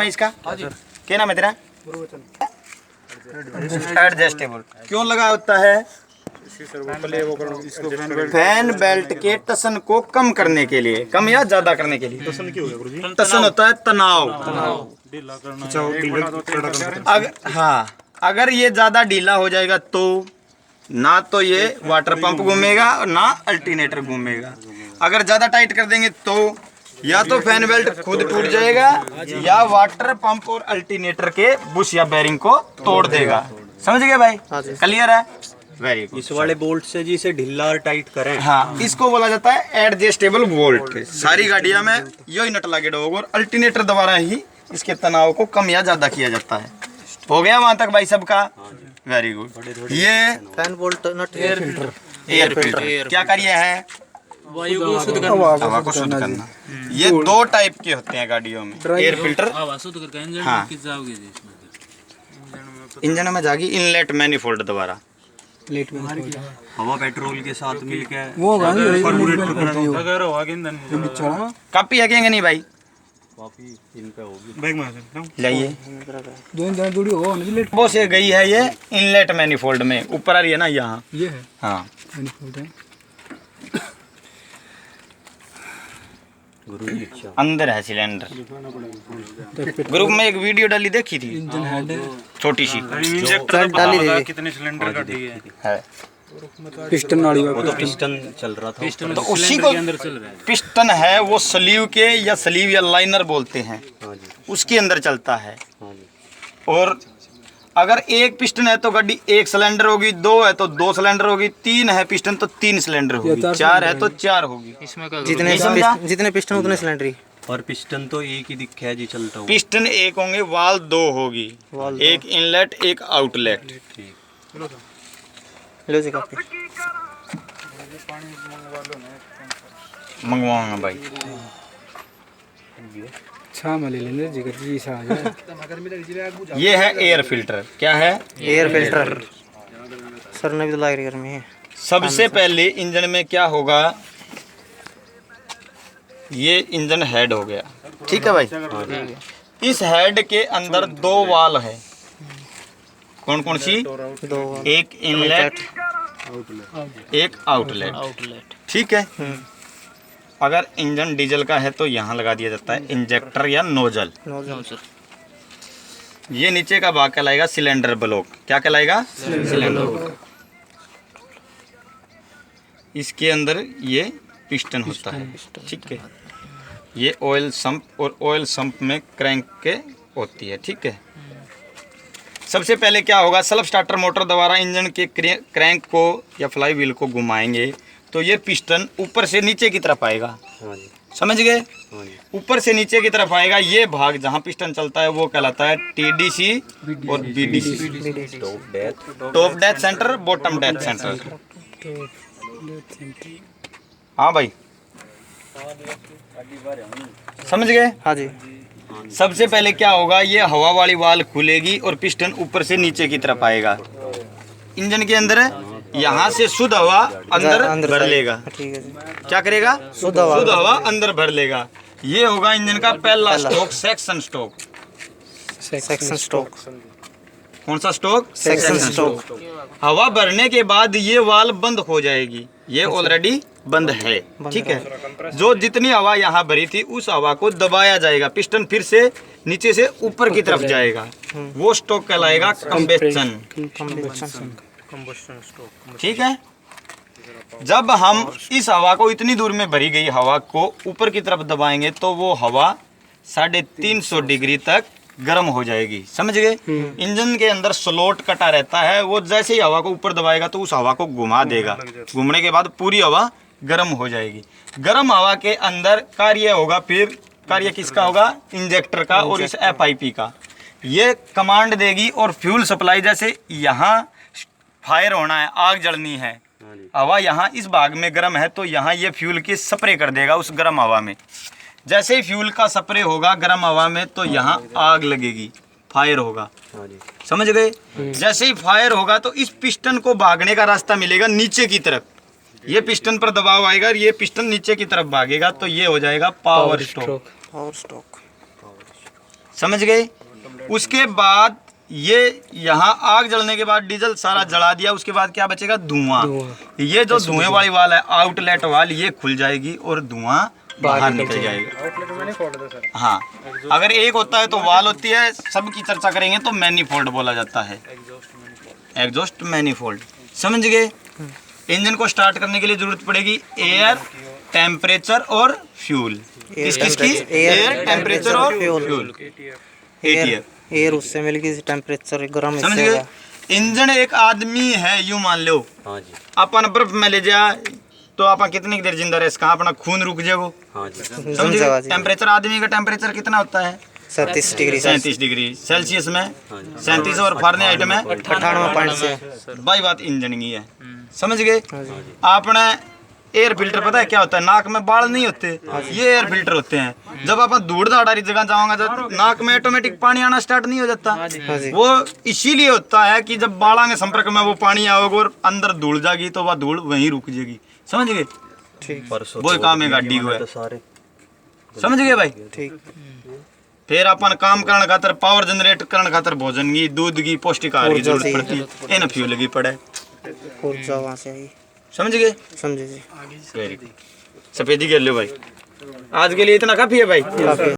इसका क्या नाम है तेरा? एडजस्टेबल क्यों लगा होता है? फैन बेल्ट के टसन को कम करने के लिए, कम या ज्यादा करने के लिए। टसन होता है तनाव। हाँ, अगर ये ज्यादा ढीला हो जाएगा तो ना तो ये वाटर पंप घूमेगा और ना अल्टरनेटर घूमेगा। अगर ज्यादा टाइट कर देंगे तो या तो फैन बेल्ट खुद टूट जाएगा या वाटर पंप और अल्टरनेटर के बुश या बेरिंग को तोड़ देगा। समझ गए भाई? क्लियर है? Very good. इस वाले बोल्ट से जी इसे ढीला और टाइट करें। हाँ, इसको बोला जाता है एडजस्टेबल बोल्ट। सारी गाड़ियां में यही नट लगे होगा और अल्टरनेटर द्वारा ही इसके तनाव को कम या ज्यादा किया जाता है। हो गया वहां तक भाई सबका? Very good. ये fan bolt nut air filter क्या कार्य है? वायु को शुद्ध करना, हवा को शुद्ध करना। ये दो टाइप के होते हैं गाड़ियों में, एयर फिल्टर। हवा शुद्ध करके इंजन हाँ। किस जाओगे जी इसमें? इंजन में जागी इनलेट मैनिफोल्ड द्वारा। हवा पेट्रोल के साथ मिलकर वो अगर हवा के ईंधन कापी है क्या नहीं भाई? काफी इन पे होगी। बैग में सकता हूं। लाइए वो से गई है ये इनलेट मैनिफोल्ड में, ऊपर आ रही है ना यहाँ। ये है हाँ, अंदर है सिलेंडर। ग्रुप में एक वीडियो डाली देखी थी, इंजन हेड है, छोटी सी इंजेक्टर डाली दे कितने सिलेंडर का दी है। पिस्टन नाड़ी वो तो पिस्टन चल रहा था। पिस्टन तो उसी को अंदर चल रहा है। पिस्टन है वो स्लीव के या स्लीव या लाइनर बोलते हैं, हाँ जी, उसके अंदर चलता है। हाँ जी। और अगर एक पिस्टन है तो गाड़ी एक सिलेंडर होगी, दो है तो दो सिलेंडर होगी, तीन है पिस्टन तो तीन सिलेंडर होगी, चार है तो चार होगी। इसमें क्या जितने समझा? जितने पिस्टन उतने सिलेंडर। और पिस्टन तो एक ही दिखा है जी चलता हुआ। पिस्टन एक होंगे, वाल दो होगी, एक इनलेट एक आउटलेट। लो जी काफी। मंगवाऊंगा भाई। छा में ले लेंगे जिगर जी सा आ जाए। ये है एयर फिल्टर। क्या है? Air filter. सर ने भी तो लाइट गर्मी है। सबसे पहले इंजन में क्या होगा? ये इंजन हेड हो गया, ठीक है भाई। इस हेड के अंदर दो वाल है। कौन कौन सी? दो। एक इनलेट एक आउटलेट, ठीक है। अगर इंजन डीजल का है तो यहाँ लगा दिया जाता है इंजेक्टर या नोजल। ये नीचे का भाग कहलाएगा सिलेंडर ब्लॉक। क्या कहलाएगा? Cylinder block. इसके अंदर ये पिस्टन होता है, ठीक है। ये ऑयल संप और ऑयल संप में क्रैंक के होती है, ठीक है। सबसे पहले क्या होगा? सेल्फ स्टार्टर मोटर द्वारा इंजन के क्रैंक को या फ्लाई व्हील को घुमाएंगे तो ये पिस्टन ऊपर से नीचे की तरफ आएगा। समझ गए? ऊपर से नीचे की तरफ आएगा। ये भाग जहाँ पिस्टन चलता है वो कहलाता है टीडीसी और BDC. Top death centre, bottom death centre. हाँ भाई, समझ गए? हाँ जी। सबसे पहले क्या होगा? ये हवा वाली वाल खुलेगी और पिस्टन ऊपर से नीचे की तरफ आएगा। इंजन के अंदर यहाँ से शुद्ध हवा अंदर भर लेगा। ठीक है जी। क्या करेगा? शुद्ध हवा अंदर भर लेगा। ये होगा इंजन का पहला stock, section stock. Section stroke. कौन सा स्टॉक? Section stroke. हवा भरने के बाद ये वाल बंद हो जाएगी। ये ऑलरेडी बंद है, ठीक है। जो जितनी हवा यहाँ भरी थी उस हवा को दबाया जाएगा, पिस्टन फिर से नीचे से ऊपर की तरफ जाएगा। वो स्टॉक कहलाएगा कंबेक्शन, ठीक है। जब हम इस हवा को इतनी दूर में भरी गई हवा को ऊपर की तरफ दबाएंगे तो वो हवा 350 डिग्री तक गर्म हो जाएगी। समझ गए? इंजन के अंदर स्लॉट कटा रहता है, वो जैसे ही हवा को ऊपर दबाएगा तो उस हवा को घुमा देगा। घूमने के बाद पूरी हवा गर्म हो जाएगी। गर्म हवा के अंदर कार्य होगा, फिर कार्य किसका होगा? इंजेक्टर का और इस FIP का। ये कमांड देगी और फ्यूल सप्लाई, जैसे यहाँ फायर होना है, आग जलनी है, हवा यहाँ इस भाग में गर्म है तो यहाँ ये फ्यूल की स्प्रे कर देगा उस गर्म हवा में। जैसे ही फ्यूल का स्प्रे होगा गर्म हवा में तो यहाँ आग लगेगी, फायर होगा। समझ गए? जैसे ही फायर होगा तो इस पिस्टन को भागने का रास्ता मिलेगा नीचे की तरफ। ये पिस्टन पर दबाव आएगा और ये पिस्टन नीचे की तरफ भागेगा तो ये हो जाएगा पावर स्ट्रोक। समझ गए। उसके बाद ये यहाँ आग जलने के बाद डीजल सारा जला दिया, उसके बाद क्या बचेगा, धुआं। ये जो धुएं वाली वाल है, आउटलेट वाल, ये खुल जाएगी और धुआं बाहर निकल जाएगा। हाँ, अगर एक होता है तो वाल होती है, सबकी चर्चा करेंगे तो मैनीफोल्ड बोला जाता है, एग्जॉस्ट मैनीफोल्ड। समझ गए। इंजन को स्टार्ट करने के लिए जरूरत पड़ेगी एयर, टेम्परेचर और फ्यूल। किसकी? एयर, टेम्परेचर और फ्यूल। ATF। एयर उससे मिलगी, टेम्परेचर गर्म समझ इससे गए। होगा। इंजन एक आदमी है, यूं मान लो हाँ जी, अपन बर्फ में ले जा तो आप कितनी देर जिंदा रह, इसका अपना खून रुक जाएगो। हाँ जी, समझ गए। टेम्परेचर, आदमी का टेम्परेचर कितना होता है? 37 डिग्री 37 डिग्री सेल्सियस में, 37 और फारेनहाइट में 98.6। भाई बात इंजन की है। समझ गए। आपने एयर फिल्टर पता है क्या होता है? नाक में बाल नहीं होते, ये एयर फिल्टर होते हैं। जब आप धूड़ धाड़ी जगह जाओगे तो नाक में ऑटोमेटिक पानी आना स्टार्ट नहीं हो जाता। वो इसीलिए होता है कि जब बालों के संपर्क में वो पानी आओगे और अंदर धूड़ जाएगी तो वह धूड़ वहीं रुक जाएगी। समझ गए। परसों वो काम है गाड़ी को है। तो सारे समझ गए भाई। ठीक। फिर अपन काम करने खातर, पावर जनरेट करने खातर भोजन की, दूध की, पौष्टिक आहार की जरूरत पड़ती है। इन फ्यूल की पड़े। ऊर्जा वहाँ से आई। समझ गए। समझे जी। Very good. सफेदी कर लो भाई। आज के लिए इतना काफी है भाई। काफी।